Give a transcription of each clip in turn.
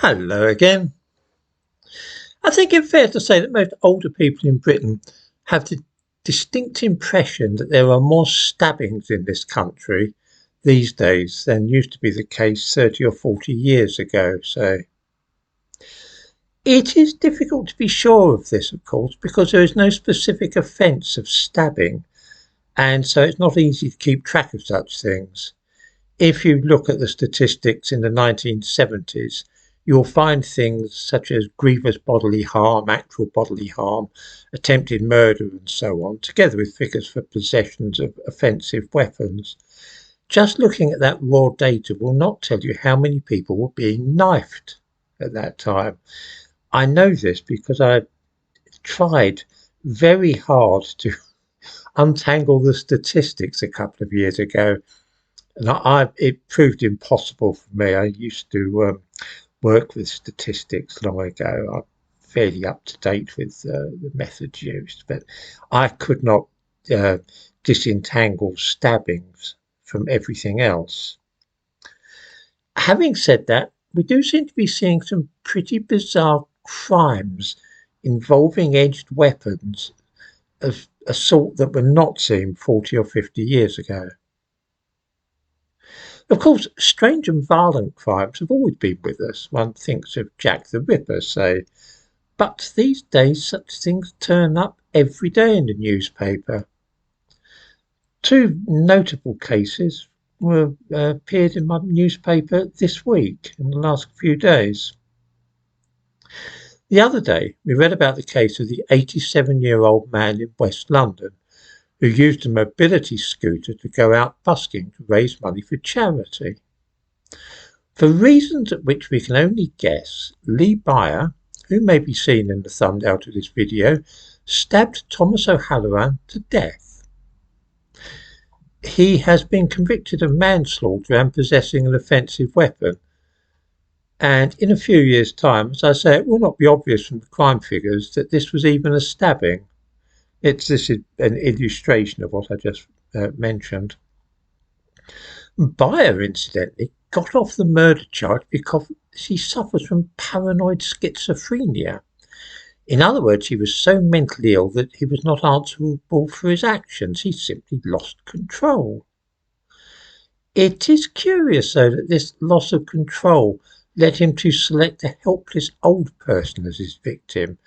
Hello again. I think it's fair to say that most older people in Britain have the distinct impression that there are more stabbings in this country these days than used to be the case 30 or 40 years ago. So it is difficult to be sure of this, of course, because there is no specific offence of stabbing, and so it's not easy to keep track of such things. If you look at the statistics in the 1970s, you'll find things such as grievous bodily harm, actual bodily harm, attempted murder and so on, together with figures for possessions of offensive weapons. Just looking at that raw data will not tell you how many people were being knifed at that time. I know this because I tried very hard to untangle the statistics a couple of years ago, and it proved impossible for me. I used to work with statistics long ago. I'm fairly up to date with the methods used, but I could not disentangle stabbings from everything else. Having said that, we do seem to be seeing some pretty bizarre crimes involving edged weapons of a sort that were not seen 40 or 50 years ago. Of course, strange and violent crimes have always been with us. One thinks of Jack the Ripper, say. But these days such things turn up every day in the newspaper. Two notable cases appeared in my newspaper this week, in the last few days. The other day, we read about the case of the 87-year-old man in West London who used a mobility scooter to go out busking to raise money for charity. For reasons at which we can only guess, Lee Byer, who may be seen in the thumbnail to this video, stabbed Thomas O'Halloran to death. He has been convicted of manslaughter and possessing an offensive weapon. And in a few years' time, as I say, it will not be obvious from the crime figures that this was even a stabbing. This is an illustration of what I just mentioned. Byer, incidentally, got off the murder charge because he suffers from paranoid schizophrenia. In other words, he was so mentally ill that he was not answerable for his actions. He simply lost control. It is curious, though, that this loss of control led him to select a helpless old person as his victim,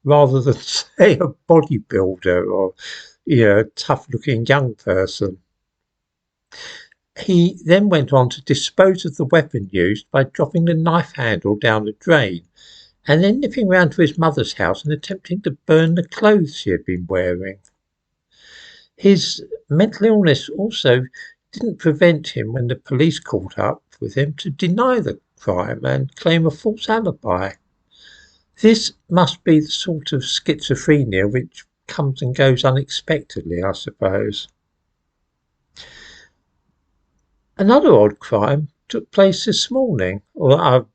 rather than, say, a bodybuilder or, a tough-looking young person. He then went on to dispose of the weapon used by dropping the knife handle down the drain, and then nipping round to his mother's house and attempting to burn the clothes she had been wearing. His mental illness also didn't prevent him, when the police caught up with him, to deny the crime and claim a false alibi. This must be the sort of schizophrenia which comes and goes unexpectedly, I suppose. Another odd crime took place this morning. Well,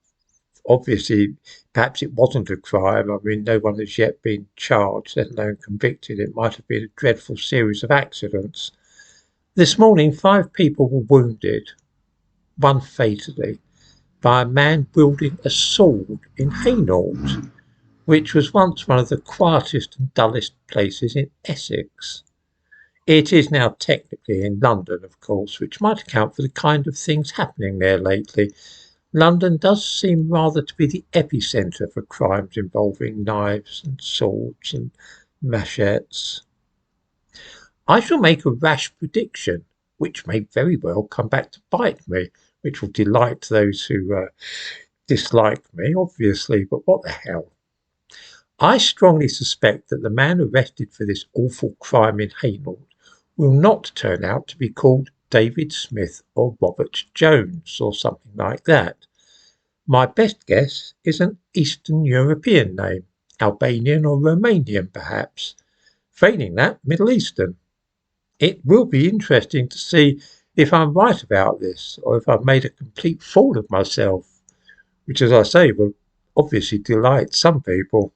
obviously, perhaps it wasn't a crime. I mean, no one has yet been charged, let alone convicted. It might have been a dreadful series of accidents. This morning, 5 people were wounded, one fatally, by a man wielding a sword in Hainault, which was once one of the quietest and dullest places in Essex. It is now technically in London, of course, which might account for the kind of things happening there lately. London does seem rather to be the epicentre for crimes involving knives and swords and machetes. I shall make a rash prediction, which may very well come back to bite me, which will delight those who dislike me, obviously, but what the hell. I strongly suspect that the man arrested for this awful crime in Hainault will not turn out to be called David Smith or Robert Jones or something like that. My best guess is an Eastern European name, Albanian or Romanian perhaps. Failing that, Middle Eastern. It will be interesting to see if I'm right about this, or if I've made a complete fool of myself, which, as I say, will obviously delight some people.